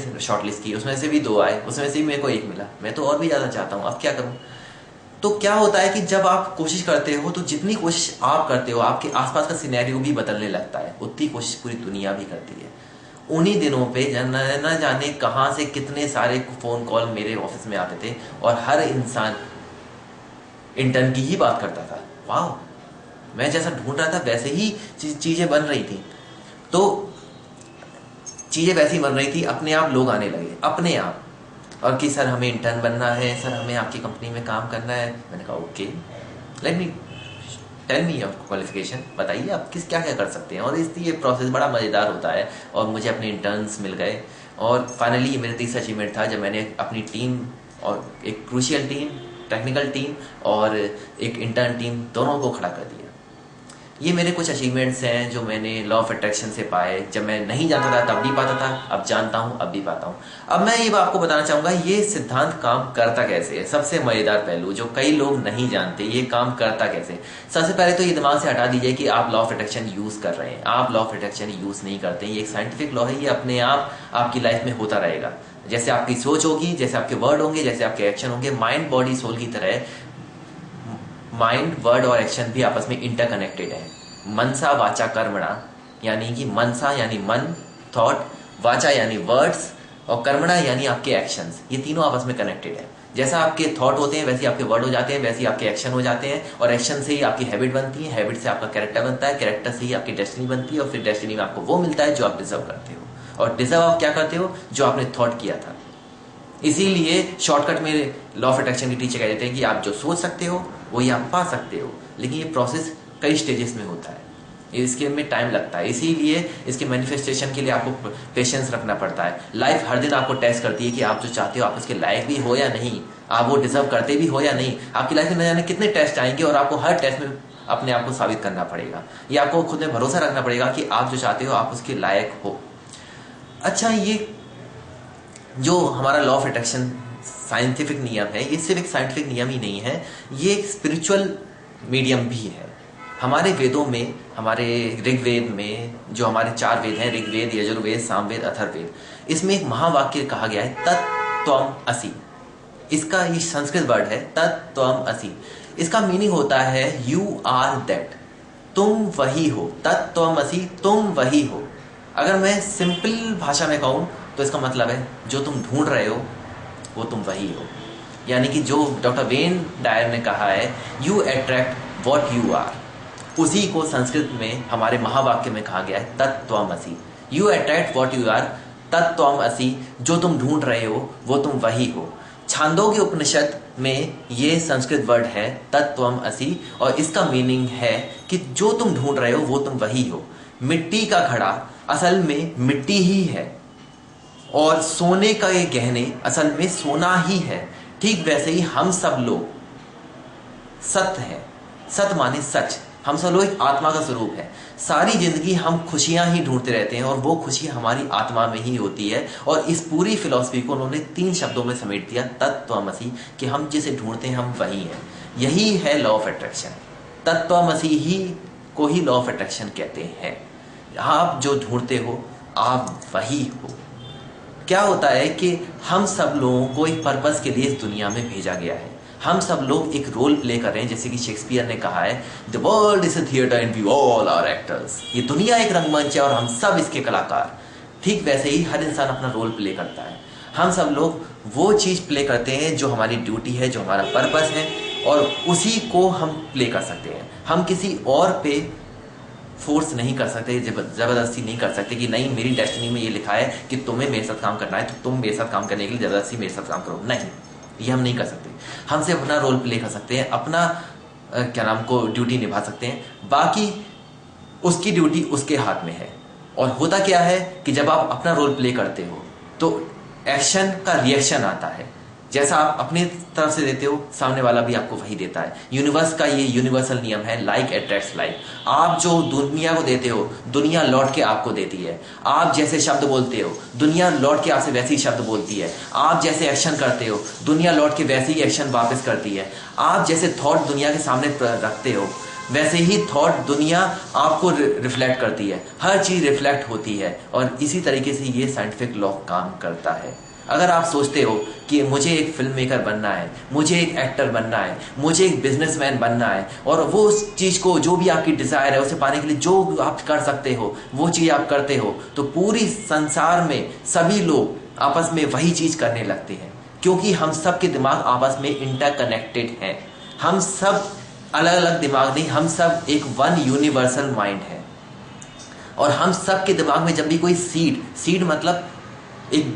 मैंने शॉर्टलिस्ट की, उसमें से भी 2 आए, उसमें से भी मेरे को 1 मिला। मैं तो और भी ज़्यादा चाहता हूँ, अब क्या करूँ। तो क्या होता है कि जब आप कोशिश करते हो तो जितनी कोशिश आप करते हो आपके आसपास का सिनेरियो भी बदलने लगता है, उतनी कोशिश पूरी दुनिया भी करती है। उन्हीं दिनों पे न जाने कहाँ से कितने सारे फ़ोन कॉल मेरे ऑफिस में आते थे और हर इंसान इंटर्न की ही बात करता था। वाह, मैं जैसा ढूंढ रहा था वैसे ही चीज़ें बन रही थी। तो चीज़ें वैसी बन रही थी, अपने आप लोग आने लगे, अपने आप। और कि सर हमें इंटर्न बनना है, सर हमें आपकी कंपनी में काम करना है। मैंने कहा okay, tell me your qualification, बताइए आप क्या क्या कर सकते हैं। और इसलिए ये प्रोसेस बड़ा मज़ेदार होता है और मुझे अपने इंटर्न्स मिल गए। और फाइनली मेरा तीसरा अचीवमेंट था जब मैंने अपनी टीम, और एक क्रूशियल टीम, टेक्निकल टीम और एक इंटर्न टीम, दोनों को खड़ा कर दिया। ये मेरे कुछ अचीवमेंट्स हैं जो मैंने लॉ ऑफ अट्रैक्शन से पाए। जब मैं नहीं जानता था तब भी पाता था, अब जानता हूँ अब भी पाता हूँ। अब मैं ये आपको बताना चाहूँगा ये सिद्धांत काम करता कैसे है। सबसे मज़ेदार पहलू जो कई लोग नहीं जानते, ये काम करता कैसे। सबसे पहले तो ये दिमाग से हटा दीजिए कि आप लॉ ऑफ अट्रैक्शन यूज़ कर रहे हैं। आप लॉ ऑफ अट्रैक्शन यूज़ नहीं करते, ये एक साइंटिफिक लॉ है, ये अपने आप आपकी लाइफ में होता रहेगा। जैसे आपकी सोच होगी, जैसे आपके वर्ड होंगे, जैसे आपके एक्शन होंगे, माइंड बॉडी सोल की तरह माइंड, वर्ड और एक्शन भी आपस में इंटरकनेक्टेड है। मनसा वाचा कर्मणा, यानी कि मनसा यानी मन, थॉट, वाचा यानी वर्ड्स और कर्मणा यानी आपके एक्शंस, ये तीनों आपस में कनेक्टेड है। जैसा आपके थॉट होते हैं वैसे आपके वर्ड हो जाते हैं, वैसे ही आपके एक्शन हो जाते हैं, और एक्शन से ही आपकी हैबिट बनती है, हैबिट से आपका कैरेक्टर बनता है, कैरेक्टर से ही आपकी डेस्टिनी बनती है, और फिर डेस्टिनी में आपको वो मिलता है जो आप डिजर्व करते हो। और डिजर्व आप क्या करते हो? जो आपने थॉट किया था। इसीलिए शॉर्टकट में लॉ ऑफ अट्रैक्शन के टीचर कह देते हैं कि आप जो सोच सकते हो वही आप पा सकते हो, लेकिन ये प्रोसेस कई स्टेजेस में होता है, इसके में टाइम लगता है। इसीलिए इसके मैनिफेस्टेशन के लिए आपको पेशेंस रखना पड़ता है। लाइफ हर दिन आपको टेस्ट करती है कि आप जो चाहते हो आप उसके लायक भी हो या नहीं, आप वो डिजर्व करते भी हो या नहीं। आपकी लाइफ में न जाने कितने टेस्ट आएंगे और आपको हर टेस्ट में अपने आप को साबित करना पड़ेगा। ये आपको खुद में भरोसा रखना पड़ेगा कि आप जो चाहते हो आप उसके लायक हो। अच्छा, ये जो हमारा लॉ ऑफ अट्रैक्शन साइंटिफिक नियम है, ये सिर्फ एक साइंटिफिक नियम ही नहीं है, ये एक स्पिरिचुअल मीडियम भी है। हमारे वेदों में, हमारे ऋग्वेद में, जो हमारे 4 वेद हैं, ऋग्वेद, यजुर्वेद, सामवेद, अथर्ववेद, इसमें एक महावाक्य कहा गया है, तत्त्वम असि। इसका ये संस्कृत वर्ड है तत्त्वम असि। इसका मीनिंग होता है यू आर दैट, तुम वही हो। तत्त्वम असि, तुम वही हो। अगर मैं सिंपल भाषा में कहूँ तो इसका मतलब है जो तुम ढूंढ रहे हो वो तुम वही हो। यानी कि जो डॉक्टर वेन डायर ने कहा है, you attract what you are, उसी को संस्कृत में हमारे महावाक्य में कहा गया है तत्त्वमसि। You attract what you are, तत्त्वमसि, जो तुम ढूंढ रहे हो वो तुम वही हो। छांदोग्य उपनिषद में ये संस्कृत वर्ड है तत्त्वमसि, और इसका मीनिंग है कि जो तुम ढूंढ रहे हो वो तुम वही हो। मिट्टी का घड़ा असल में मिट्टी ही है, और सोने का ये गहने असल में सोना ही है। ठीक वैसे ही हम सब लोग सत्य हैं। सत्य माने सच। हम सब लोग एक आत्मा का स्वरूप है। सारी जिंदगी हम खुशियां ही ढूंढते रहते हैं और वो खुशी हमारी आत्मा में ही होती है। और इस पूरी फिलॉसफी को उन्होंने 3 शब्दों में समेट दिया, तत्त्वमसि, कि हम जिसे ढूंढते हैं हम वही हैं। यही है लॉ ऑफ अट्रैक्शन। तत्त्वमसि ही को ही लॉ ऑफ अट्रैक्शन कहते हैं। आप जो ढूंढते हो आप वही हो। क्या होता है कि हम सब लोगों को एक पर्पस के लिए इस दुनिया में भेजा गया है। हम सब लोग एक रोल प्ले कर रहे हैं, जैसे कि शेक्सपियर ने कहा है, the world is a theatre and we all are actors. ये दुनिया एक रंगमंच है और हम सब इसके कलाकार। ठीक वैसे ही हर इंसान अपना रोल प्ले करता है। हम सब लोग वो चीज प्ले करते हैं जो हमारी ड्यूटी है, जो हमारा पर्पस है, और उसी को हम प्ले कर सकते हैं। हम किसी और पे फोर्स नहीं कर सकते, जबरदस्ती नहीं कर सकते कि नहीं मेरी डेस्टिनी में ये लिखा है कि तुम्हें मेरे साथ काम करना है तो तुम मेरे साथ काम करने के लिए जबरदस्ती मेरे साथ काम करो। नहीं, ये हम नहीं कर सकते। हम सिर्फ अपना रोल प्ले कर सकते हैं, अपना को ड्यूटी निभा सकते हैं। बाकी उसकी ड्यूटी उसके हाथ में है। और होता क्या है कि जब आप अपना रोल प्ले करते हो तो एक्शन का रिएक्शन आता है। जैसा आप अपनी तरफ से देते हो सामने वाला भी आपको वही देता है। यूनिवर्स का ये यूनिवर्सल नियम है, लाइक अट्रैक्ट्स लाइक। आप जो दुनिया को देते हो दुनिया लौट के आपको देती है। आप जैसे शब्द बोलते हो दुनिया लौट के आपसे वैसे ही शब्द बोलती है। आप जैसे एक्शन करते हो दुनिया लौट के वैसे ही एक्शन वापस करती है। आप जैसे थॉट दुनिया के सामने रखते हो वैसे ही थॉट दुनिया आपको रिफ्लेक्ट करती है, हर चीज रिफ्लेक्ट होती है। और इसी तरीके से ये साइंटिफिक लॉ काम करता है। अगर आप सोचते हो कि मुझे एक फिल्म मेकर बनना है, मुझे एक एक्टर बनना है, मुझे एक बिजनेसमैन बनना है, और वो उस चीज को, जो भी आपकी डिजायर है उसे पाने के लिए जो आप कर सकते हो वो चीज आप करते हो, तो पूरी संसार में सभी लोग आपस में वही चीज करने लगते हैं, क्योंकि हम सब के दिमाग आपस में इंटरकनेक्टेड हैं। हम सब अलग अलग दिमाग नहीं, हम सब एक वन यूनिवर्सल माइंड है। और हम सब के दिमाग में जब भी कोई सीड मतलब एक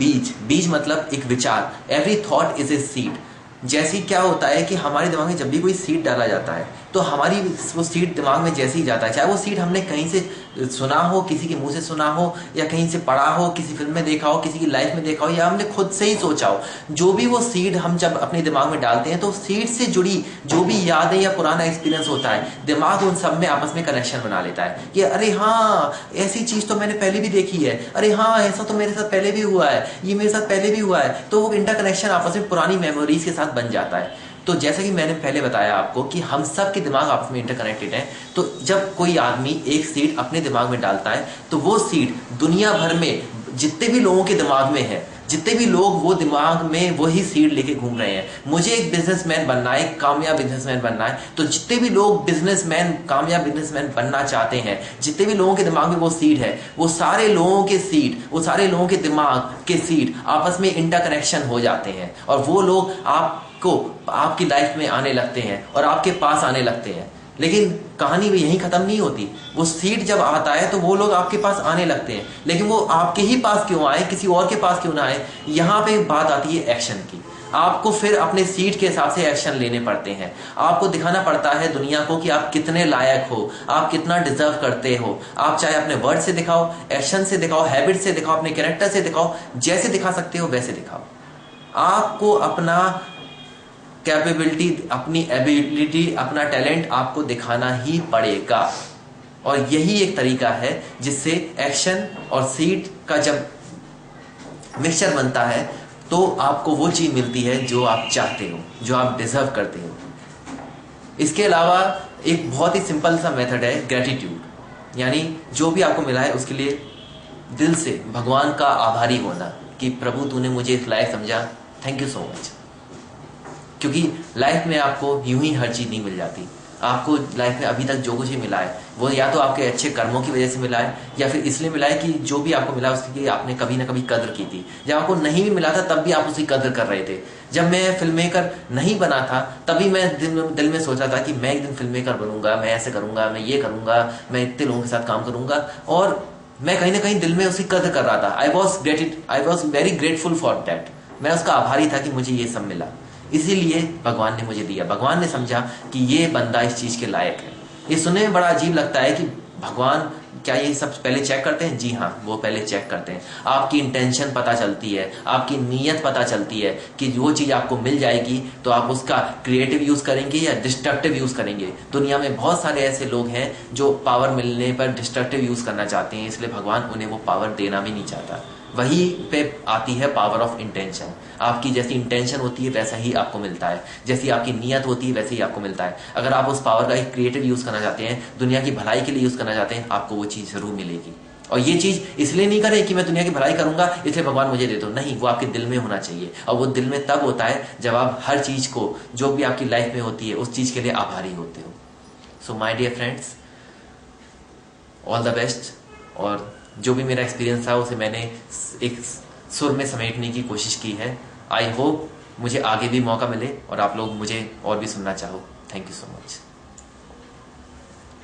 बीज मतलब एक विचार, every thought is a seed. जैसी क्या होता है कि हमारे दिमाग में जब भी कोई सीड डाला जाता है तो हमारी वो सीड दिमाग में जैसे ही जाता है, चाहे वो सीड हमने कहीं से सुना हो, किसी के मुंह से सुना हो, या कहीं से पढ़ा हो, किसी फिल्म में देखा हो, किसी की लाइफ में देखा हो, या हमने खुद से ही सोचा हो, जो भी वो सीड हम जब अपने दिमाग में डालते हैं तो सीड से जुड़ी जो भी यादें या पुराना एक्सपीरियंस होता है, दिमाग उन सब में आपस में कनेक्शन बना लेता है कि अरे हाँ ऐसी चीज तो मैंने पहले भी देखी है, अरे हाँ ऐसा तो मेरे साथ पहले भी हुआ है, ये मेरे साथ पहले भी हुआ है। तो वो इंटरकनेक्शन आपस में पुरानी मेमोरीज के साथ बन जाता है। तो जैसा कि मैंने पहले बताया आपको कि हम सब के दिमाग आपस में इंटरकनेक्टेड हैं, तो जब कोई आदमी एक सीड अपने दिमाग में डालता है तो वो सीड दुनिया भर में जितने भी लोगों के दिमाग में है, जितने भी लोग वो दिमाग में वही सीड लेके घूम रहे हैं, मुझे एक बिजनेसमैन बनना है, एक कामयाब बिजनेसमैन बनना है, तो जितने भी लोग बिजनेसमैन, कामयाब बिजनेसमैन बनना चाहते हैं, जितने भी लोगों के दिमाग में वो सीड है, वो सारे लोगों के सीड, वो सारे लोगों के दिमाग के सीड आपस में इंटरकनेक्शन हो जाते हैं, और वो लोग आपको आपकी लाइफ में आने लगते हैं और आपके पास आने लगते हैं। लेकिन कहानी भी यहीं खत्म नहीं होती। वो सीड जब आता है तो वो लोग आपके पास आने लगते हैं, लेकिन वो आपके ही पास क्यों आए, किसी और के पास क्यों ना आए। यहाँ पे बात आती है एक्शन की। आपको फिर अपने सीड के हिसाब से एक्शन लेने पड़ते हैं। आपको दिखाना पड़ता है दुनिया को कि आप कितने लायक हो, आप कितना डिजर्व करते हो। आप चाहे अपने वर्ड से दिखाओ, एक्शन से दिखाओ, हैबिट से दिखाओ, अपने कैरेक्टर से दिखाओ, जैसे दिखा सकते हो वैसे दिखाओ। आपको अपना कैपेबिलिटी, अपनी एबिलिटी, अपना टैलेंट आपको दिखाना ही पड़ेगा। और यही एक तरीका है जिससे एक्शन और सीड का जब मिक्सचर बनता है तो आपको वो चीज मिलती है जो आप चाहते हो, जो आप डिजर्व करते हो। इसके अलावा एक बहुत ही सिंपल सा मेथड है ग्रेटिट्यूड, यानी जो भी आपको मिला है उसके लिए दिल से भगवान का आभारी होना कि प्रभु तूने मुझे इस लायक समझा, थैंक यू सो मच। क्योंकि लाइफ में आपको यूं ही हर चीज नहीं मिल जाती। आपको लाइफ में अभी तक जो कुछ भी मिला है वो या तो आपके अच्छे कर्मों की वजह से मिला है, या फिर इसलिए मिला है कि जो भी आपको मिला उसकी आपने कभी ना कभी कदर की थी। जब आपको नहीं भी मिला था तब भी आप उसकी कदर कर रहे थे। जब मैं फिल्म मेकर नहीं बना था तभी मैं दिल में सोचा था कि मैं एक दिन फिल्म मेकर बनूंगा, मैं ऐसे करूंगा, मैं ये करूंगा, मैं इतने लोगों के साथ काम करूंगा, और मैं कहीं ना कहीं दिल में उसकी कदर कर रहा था। I was very grateful for that. मैं उसका आभारी था कि मुझे ये सब मिला, इसीलिए भगवान ने मुझे दिया। भगवान ने समझा कि ये बंदा इस चीज के लायक है। ये सुनने में बड़ा अजीब लगता है कि भगवान क्या ये सब पहले चेक करते हैं? जी हाँ, वो पहले चेक करते हैं। आपकी इंटेंशन पता चलती है, आपकी नीयत पता चलती है कि वो चीज आपको मिल जाएगी तो आप उसका क्रिएटिव यूज करेंगे या डिस्ट्रक्टिव यूज करेंगे। दुनिया में बहुत सारे ऐसे लोग हैं जो पावर मिलने पर डिस्ट्रक्टिव यूज करना चाहते हैं, इसलिए भगवान उन्हें वो पावर देना भी नहीं चाहता। वही पे आती है पावर ऑफ इंटेंशन। आपकी जैसी इंटेंशन होती है वैसा ही आपको मिलता है, जैसी आपकी नीयत होती है वैसे ही आपको मिलता है। अगर आप उस पावर का एक क्रिएटिव यूज करना चाहते हैं, दुनिया की भलाई के लिए यूज करना चाहते हैं, आपको वो चीज जरूर मिलेगी। और ये चीज इसलिए नहीं करें कि मैं दुनिया की भलाई करूंगा इसलिए भगवान मुझे दे दो, नहीं, वो आपके दिल में होना चाहिए। और वो दिल में तब होता है जब आप हर चीज को, जो भी आपकी लाइफ में होती है, उस चीज के लिए आभारी होते हो। So my dear friends, all the best. और जो भी मेरा एक्सपीरियंस था उसे मैंने एक सुर में समेटने की कोशिश की है। आई होप मुझे आगे भी मौका मिले और आप लोग मुझे और भी सुनना चाहो। Thank you so much.